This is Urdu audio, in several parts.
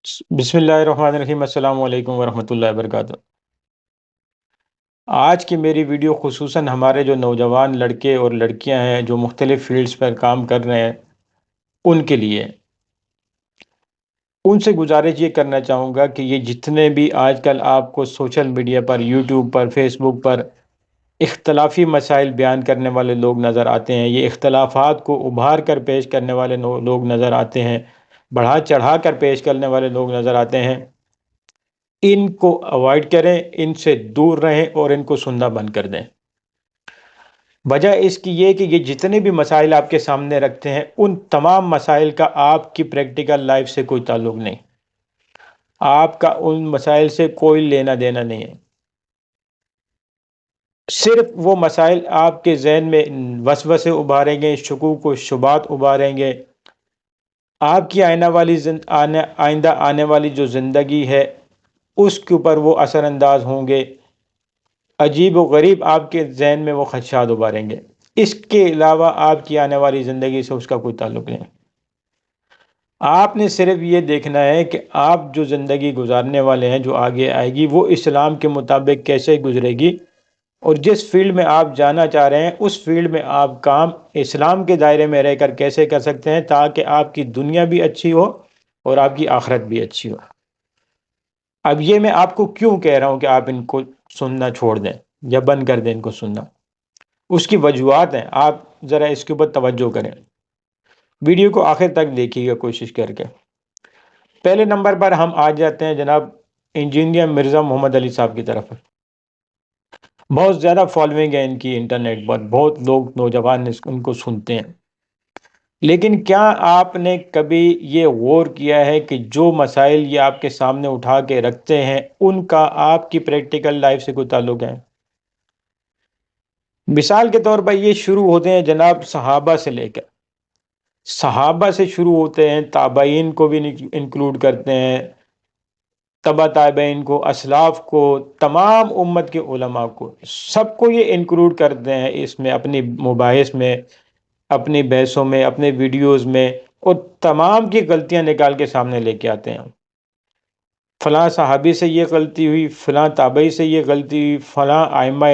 بسم اللہ الرحمن الرحیم، السلام علیکم ورحمۃ اللہ وبرکاتہ۔ آج کی میری ویڈیو خصوصاً ہمارے جو نوجوان لڑکے اور لڑکیاں ہیں جو مختلف فیلڈز پر کام کر رہے ہیں ان کے لیے ان سے گزارش یہ کرنا چاہوں گا کہ یہ جتنے بھی آج کل آپ کو سوشل میڈیا پر، یوٹیوب پر، فیس بک پر اختلافی مسائل بیان کرنے والے لوگ نظر آتے ہیں، یہ اختلافات کو ابھار کر پیش کرنے والے لوگ نظر آتے ہیں، بڑھا چڑھا کر پیش کرنے والے لوگ نظر آتے ہیں، ان کو اوائڈ کریں، ان سے دور رہیں اور ان کو سننا بند کر دیں۔ وجہ اس کی یہ کہ یہ جتنے بھی مسائل آپ کے سامنے رکھتے ہیں ان تمام مسائل کا آپ کی پریکٹیکل لائف سے کوئی تعلق نہیں، آپ کا ان مسائل سے کوئی لینا دینا نہیں ہے۔ صرف وہ مسائل آپ کے ذہن میں وسوسے ابھاریں گے، شکوک و شبہات ابھاریں گے، آپ کی آئندہ آنے والی جو زندگی ہے اس کے اوپر وہ اثر انداز ہوں گے، عجیب و غریب آپ کے ذہن میں وہ خدشات ابھاریں گے۔ اس کے علاوہ آپ کی آنے والی زندگی سے اس کا کوئی تعلق نہیں۔ آپ نے صرف یہ دیکھنا ہے کہ آپ جو زندگی گزارنے والے ہیں، جو آگے آئے گی، وہ اسلام کے مطابق کیسے گزرے گی، اور جس فیلڈ میں آپ جانا چاہ رہے ہیں اس فیلڈ میں آپ کام اسلام کے دائرے میں رہ کر کیسے کر سکتے ہیں تاکہ آپ کی دنیا بھی اچھی ہو اور آپ کی آخرت بھی اچھی ہو۔ اب یہ میں آپ کو کیوں کہہ رہا ہوں کہ آپ ان کو سننا چھوڑ دیں یا بند کر دیں ان کو سننا، اس کی وجوہات ہیں، آپ ذرا اس کے اوپر توجہ کریں، ویڈیو کو آخر تک دیکھیے گا کوشش کر کے۔ پہلے نمبر پر ہم آ جاتے ہیں جناب انجینئر مرزا محمد علی صاحب کی طرف۔ بہت زیادہ فالوئنگ ہے ان کی انٹرنیٹ پر، بہت لوگ نوجوان ان کو سنتے ہیں، لیکن کیا آپ نے کبھی یہ غور کیا ہے کہ جو مسائل یہ آپ کے سامنے اٹھا کے رکھتے ہیں ان کا آپ کی پریکٹیکل لائف سے کوئی تعلق ہے؟ مثال کے طور پر یہ شروع ہوتے ہیں جناب صحابہ سے لے کر، صحابہ سے شروع ہوتے ہیں، تابعین کو بھی انکلوڈ کرتے ہیں، تبع تابعین کو، اسلاف کو، تمام امت کے علماء کو، سب کو یہ انکلوڈ کرتے ہیں اس میں، اپنی مباحث میں، اپنی بحثوں میں، اپنے ویڈیوز میں، اور تمام کی غلطیاں نکال کے سامنے لے کے آتے ہیں۔ فلاں صحابی سے یہ غلطی ہوئی، فلاں تابعی سے یہ غلطی ہوئی، فلاں ائمہ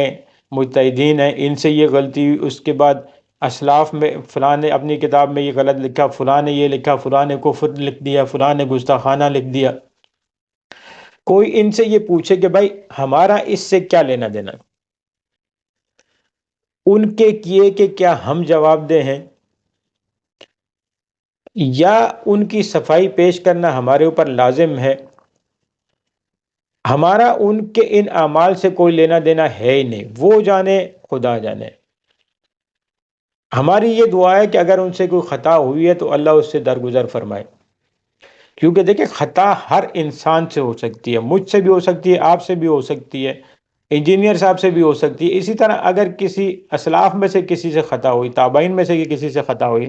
مجتہدین ہیں ان سے یہ غلطی ہوئی، اس کے بعد اسلاف میں فلاں نے اپنی کتاب میں یہ غلط لکھا، فلاں نے یہ لکھا، فلاں نے کفر لکھ دیا، فلاں نے گستاخانہ لکھ دیا۔ کوئی ان سے یہ پوچھے کہ بھائی ہمارا اس سے کیا لینا دینا، ان کے کیے کہ کیا ہم جواب دہ ہیں، یا ان کی صفائی پیش کرنا ہمارے اوپر لازم ہے؟ ہمارا ان کے ان اعمال سے کوئی لینا دینا ہے ہی نہیں، وہ جانے خدا جانے۔ ہماری یہ دعا ہے کہ اگر ان سے کوئی خطا ہوئی ہے تو اللہ اس سے درگزر فرمائے، کیونکہ دیکھیں خطا ہر انسان سے ہو سکتی ہے، مجھ سے بھی ہو سکتی ہے، آپ سے بھی ہو سکتی ہے، انجینئر صاحب سے بھی ہو سکتی ہے۔ اسی طرح اگر کسی اسلاف میں سے کسی سے خطا ہوئی، تابعین میں سے کسی سے خطا ہوئی،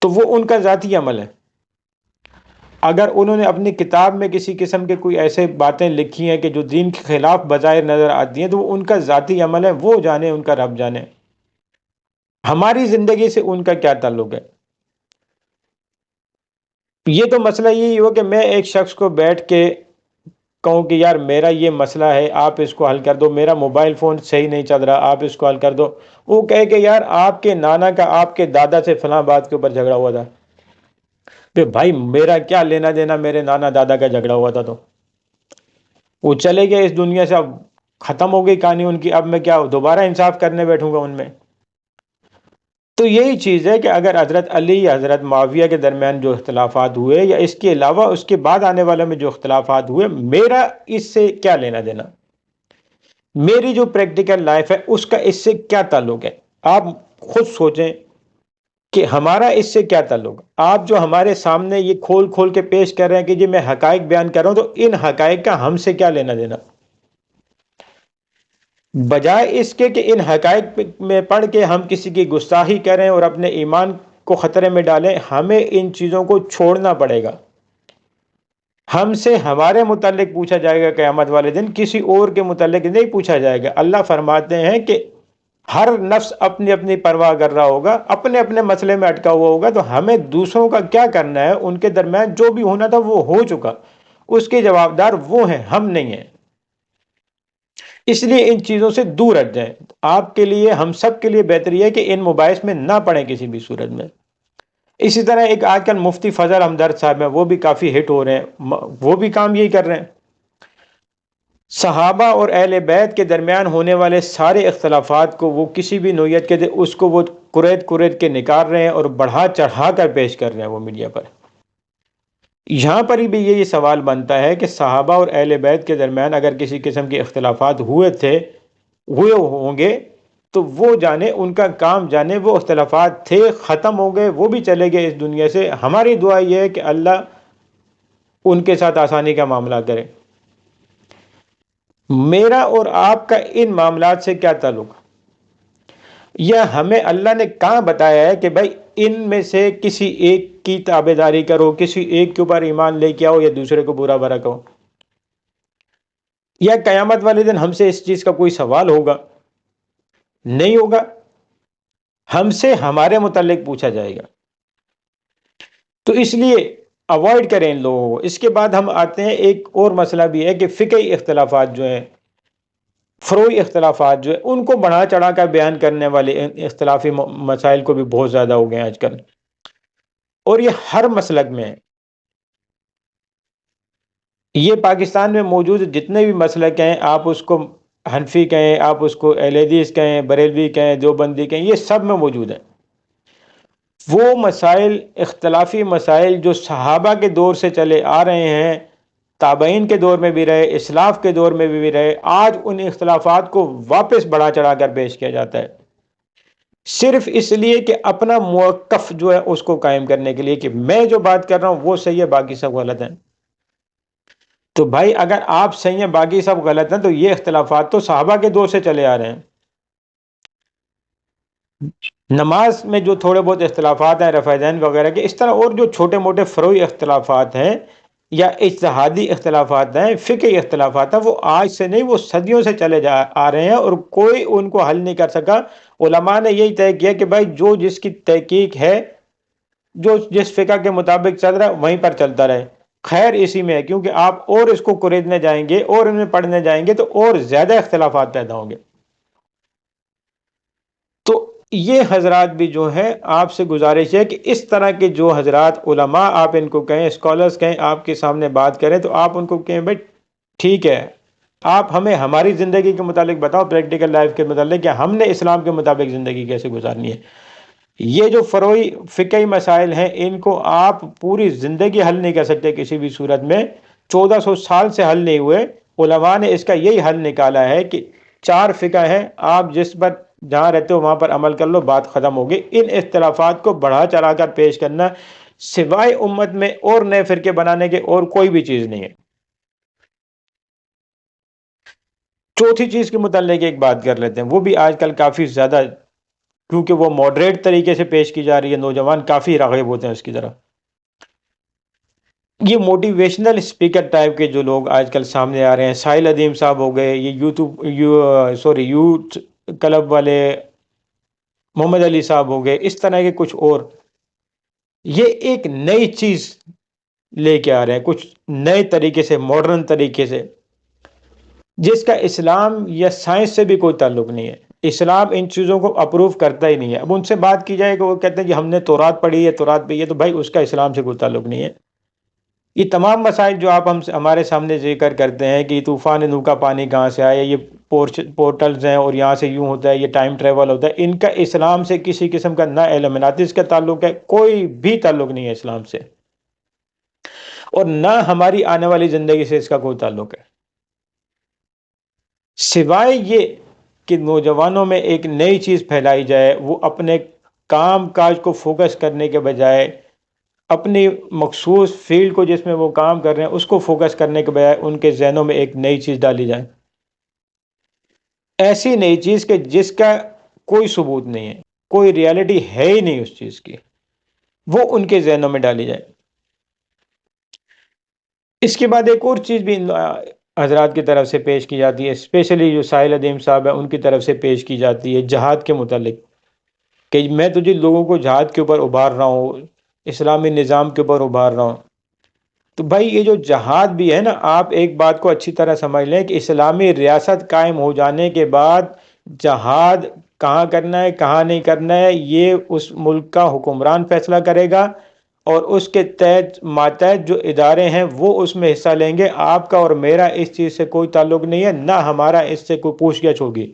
تو وہ ان کا ذاتی عمل ہے۔ اگر انہوں نے اپنی کتاب میں کسی قسم کے کوئی ایسے باتیں لکھی ہیں کہ جو دین کے خلاف بظاہر نظر آتی ہیں، تو وہ ان کا ذاتی عمل ہے، وہ جانے، ان کا رب جانے۔ ہماری زندگی سے ان کا کیا تعلق ہے؟ یہ تو مسئلہ یہی ہو کہ میں ایک شخص کو بیٹھ کے کہوں کہ یار میرا یہ مسئلہ ہے، آپ اس کو حل کر دو، میرا موبائل فون صحیح نہیں چل رہا، آپ اس کو حل کر دو۔ وہ کہے کہ یار آپ کے نانا کا آپ کے دادا سے فلاں بات کے اوپر جھگڑا ہوا تھا۔ پھر بھائی میرا کیا لینا دینا میرے نانا دادا کا جھگڑا ہوا تھا؟ تو وہ چلے گئے اس دنیا سے، اب ختم ہو گئی کہانی ان کی، اب میں کیا دوبارہ انصاف کرنے بیٹھوں گا ان میں؟ تو یہی چیز ہے کہ اگر حضرت علی یا حضرت معاویہ کے درمیان جو اختلافات ہوئے، یا اس کے علاوہ اس کے بعد آنے والے میں جو اختلافات ہوئے، میرا اس سے کیا لینا دینا؟ میری جو پریکٹیکل لائف ہے اس کا اس سے کیا تعلق ہے؟ آپ خود سوچیں کہ ہمارا اس سے کیا تعلق ہے؟ آپ جو ہمارے سامنے یہ کھول کھول کے پیش کر رہے ہیں کہ جی میں حقائق بیان کر رہا ہوں، تو ان حقائق کا ہم سے کیا لینا دینا؟ بجائے اس کے کہ ان حقائق میں پڑھ کے ہم کسی کی گستاخی کریں اور اپنے ایمان کو خطرے میں ڈالیں، ہمیں ان چیزوں کو چھوڑنا پڑے گا۔ ہم سے ہمارے متعلق پوچھا جائے گا قیامت والے دن، کسی اور کے متعلق نہیں پوچھا جائے گا۔ اللہ فرماتے ہیں کہ ہر نفس اپنی اپنی پرواہ کر رہا ہوگا، اپنے اپنے مسئلے میں اٹکا ہوا ہوگا، تو ہمیں دوسروں کا کیا کرنا ہے؟ ان کے درمیان جو بھی ہونا تھا وہ ہو چکا، اس کے جوابدار وہ ہیں، ہم نہیں ہیں۔ اس لیے ان چیزوں سے دور ہٹ جائیں۔ آپ کے لیے، ہم سب کے لیے بہتری ہے کہ ان مباحث میں نہ پڑیں کسی بھی صورت میں۔ اسی طرح ایک آج کل مفتی فضل ہمدرد صاحب ہیں، وہ بھی کافی ہٹ ہو رہے ہیں، وہ بھی کام یہی کر رہے ہیں۔ صحابہ اور اہل بیت کے درمیان ہونے والے سارے اختلافات کو وہ کسی بھی نوعیت کے اس کو وہ کریت کے نکال رہے ہیں اور بڑھا چڑھا کر پیش کر رہے ہیں وہ میڈیا پر۔ یہاں پر بھی یہ سوال بنتا ہے کہ صحابہ اور اہل بیت کے درمیان اگر کسی قسم کے اختلافات ہوئے ہوں گے تو وہ جانے، ان کا کام جانے، وہ اختلافات تھے، ختم ہو گئے، وہ بھی چلے گئے اس دنیا سے۔ ہماری دعا یہ ہے کہ اللہ ان کے ساتھ آسانی کا معاملہ کرے۔ میرا اور آپ کا ان معاملات سے کیا تعلق؟ یا ہمیں اللہ نے کہاں بتایا ہے کہ بھائی ان میں سے کسی ایک کی تابعداری کرو، کسی ایک کے اوپر ایمان لے کے آؤ، یا دوسرے کو برا بھلا کہو؟ یا قیامت والے دن ہم سے اس چیز کا کوئی سوال ہوگا؟ نہیں ہوگا، ہم سے ہمارے متعلق پوچھا جائے گا۔ تو اس لیے اوائڈ کریں ان لوگوں کو۔ اس کے بعد ہم آتے ہیں، ایک اور مسئلہ بھی ہے کہ فقہی اختلافات جو ہیں، فروعی اختلافات جو ہیں، ان کو بڑھا چڑھا کر بیان کرنے والے اختلافی مسائل کو بھی بہت زیادہ ہو گئے ہیں آج کل، اور یہ ہر مسلک میں ہے۔ یہ پاکستان میں موجود جتنے بھی مسلک ہیں، آپ اس کو حنفی کہیں، آپ اس کو اہل حدیث کہیں، بریلوی کہیں، دیوبندی کہیں، یہ سب میں موجود ہیں۔ وہ مسائل، اختلافی مسائل جو صحابہ کے دور سے چلے آ رہے ہیں، تابعین کے دور میں بھی رہے، اسلاف کے دور میں بھی رہے، آج ان اختلافات کو واپس بڑھا چڑھا کر پیش کیا جاتا ہے، صرف اس لیے کہ اپنا موقف جو ہے اس کو قائم کرنے کے لیے کہ میں جو بات کر رہا ہوں وہ صحیح ہے، باقی سب غلط ہیں۔ تو بھائی اگر آپ صحیح ہیں، باقی سب غلط ہیں، تو یہ اختلافات تو صحابہ کے دور سے چلے آ رہے ہیں۔ نماز میں جو تھوڑے بہت اختلافات ہیں، رفع دین وغیرہ کے، اس طرح اور جو چھوٹے موٹے فروعی اختلافات ہیں یا اجتہادی اختلافات ہیں، فقہی اختلافات ہیں، وہ آج سے نہیں، وہ صدیوں سے چلے آ رہے ہیں، اور کوئی ان کو حل نہیں کر سکا۔ علماء نے یہی طے کیا کہ بھائی جو جس کی تحقیق ہے، جو جس فقہ کے مطابق چل رہا ہے وہیں پر چلتا رہے، خیر اسی میں ہے، کیونکہ آپ اور اس کو قریدنے جائیں گے اور ان میں پڑھنے جائیں گے تو اور زیادہ اختلافات پیدا ہوں گے۔ تو یہ حضرات بھی جو ہیں، آپ سے گزارش ہے کہ اس طرح کے جو حضرات علماء، آپ ان کو کہیں، اسکالرز کہیں، آپ کے سامنے بات کریں تو آپ ان کو کہیں بھائی ٹھیک ہے، آپ ہمیں ہماری زندگی کے متعلق بتاؤ، پریکٹیکل لائف کے متعلق، کہ ہم نے اسلام کے مطابق زندگی کیسے گزارنی ہے۔ یہ جو فروعی فقہی مسائل ہیں، ان کو آپ پوری زندگی حل نہیں کر سکتے کسی بھی صورت میں، 1400 سال سے حل نہیں ہوئے۔ علماء نے اس کا یہی حل نکالا ہے کہ 4 فقہ ہیں، آپ جس پر جہاں رہتے ہو وہاں پر عمل کر لو، بات ختم ہوگی۔ ان اختلافات کو بڑھا چڑھا کر پیش کرنا سوائے امت میں اور نئے فرقے بنانے کے اور کوئی بھی چیز نہیں ہے۔ چوتھی چیز کے متعلق ایک بات کر لیتے ہیں، وہ بھی آج کل کافی زیادہ، کیونکہ وہ ماڈریٹ طریقے سے پیش کی جا رہی ہے، نوجوان کافی راغب ہوتے ہیں اس کی طرف۔ یہ موٹیویشنل اسپیکر ٹائپ کے جو لوگ آج کل سامنے آ رہے ہیں، ساحل ادیم صاحب ہو گئے، یہ یوتھ کلب والے محمد علی صاحب ہو گئے، اس طرح کے کچھ اور، یہ ایک نئی چیز لے کے آ رہے ہیں، کچھ نئے طریقے سے، ماڈرن طریقے سے، جس کا اسلام یا سائنس سے بھی کوئی تعلق نہیں ہے۔ اسلام ان چیزوں کو اپروو کرتا ہی نہیں ہے۔ اب ان سے بات کی جائے کہ وہ کہتے ہیں کہ ہم نے تورات پڑھی ہے، تورات پہ یہ، تو بھائی اس کا اسلام سے کوئی تعلق نہیں ہے۔ یہ تمام مسائل جو آپ ہمارے سامنے ذکر کرتے ہیں کہ طوفان نوح کا پانی کہاں سے آیا، یہ پورٹلز ہیں اور یہاں سے یوں ہوتا ہے، یہ ٹائم ٹریول ہوتا ہے، ان کا اسلام سے کسی قسم کا نہ علمناتس کا تعلق ہے، کوئی بھی تعلق نہیں ہے اسلام سے، اور نہ ہماری آنے والی زندگی سے اس کا کوئی تعلق ہے، سوائے یہ کہ نوجوانوں میں ایک نئی چیز پھیلائی جائے، وہ اپنے کام کاج کو فوکس کرنے کے بجائے اپنی مخصوص فیلڈ کو جس میں وہ کام کر رہے ہیں اس کو فوکس کرنے کے بجائے ان کے ذہنوں میں ایک نئی چیز ڈالی جائے، ایسی نئی چیز کہ جس کا کوئی ثبوت نہیں ہے، کوئی ریالٹی ہے ہی نہیں اس چیز کی، وہ ان کے ذہنوں میں ڈالی جائے۔ اس کے بعد ایک اور چیز بھی حضرات کی طرف سے پیش کی جاتی ہے، اسپیشلی جو ساحل ادیم صاحب ہیں ان کی طرف سے پیش کی جاتی ہے جہاد کے متعلق، کہ میں تجھے لوگوں کو جہاد کے اوپر ابھار رہا ہوں، اسلامی نظام کے اوپر ابھار رہا ہوں۔ تو بھائی یہ جو جہاد بھی ہے نا، آپ ایک بات کو اچھی طرح سمجھ لیں کہ اسلامی ریاست قائم ہو جانے کے بعد جہاد کہاں کرنا ہے کہاں نہیں کرنا ہے یہ اس ملک کا حکمران فیصلہ کرے گا، اور اس کے تحت ماتحت جو ادارے ہیں وہ اس میں حصہ لیں گے۔ آپ کا اور میرا اس چیز سے کوئی تعلق نہیں ہے، نہ ہمارا اس سے کوئی پوچھ گچھ ہوگی،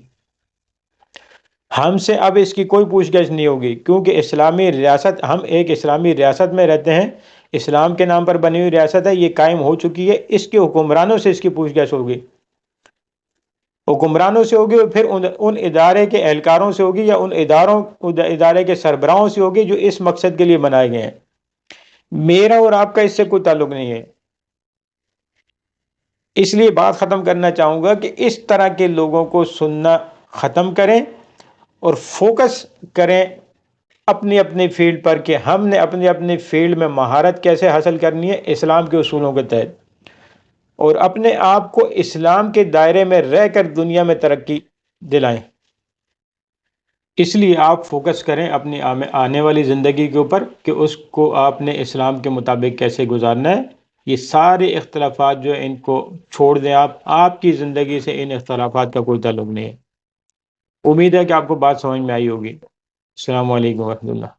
ہم سے اب اس کی کوئی پوچھ گچھ نہیں ہوگی، کیونکہ اسلامی ریاست، ہم ایک اسلامی ریاست میں رہتے ہیں، اسلام کے نام پر بنی ہوئی ریاست ہے، یہ قائم ہو چکی ہے، اس کے حکمرانوں سے اس کی پوچھ گچھ ہوگی، حکمرانوں سے ہوگی، اور پھر ان ادارے کے اہلکاروں سے ہوگی، یا ان ادارے کے سربراہوں سے ہوگی جو اس مقصد کے لیے بنائے گئے ہیں۔ میرا اور آپ کا اس سے کوئی تعلق نہیں ہے۔ اس لیے بات ختم کرنا چاہوں گا کہ اس طرح کے لوگوں کو سننا ختم کریں اور فوکس کریں اپنی اپنی فیلڈ پر، کہ ہم نے اپنی اپنی فیلڈ میں مہارت کیسے حاصل کرنی ہے اسلام کے اصولوں کے تحت، اور اپنے آپ کو اسلام کے دائرے میں رہ کر دنیا میں ترقی دلائیں۔ اس لیے آپ فوکس کریں اپنی آنے والی زندگی کے اوپر، کہ اس کو آپ نے اسلام کے مطابق کیسے گزارنا ہے۔ یہ سارے اختلافات جو ہیں ان کو چھوڑ دیں، آپ کی زندگی سے ان اختلافات کا کوئی تعلق نہیں ہے۔ امید ہے کہ آپ کو بات سمجھ میں آئی ہوگی۔ السلام علیکم ورحمۃ اللہ۔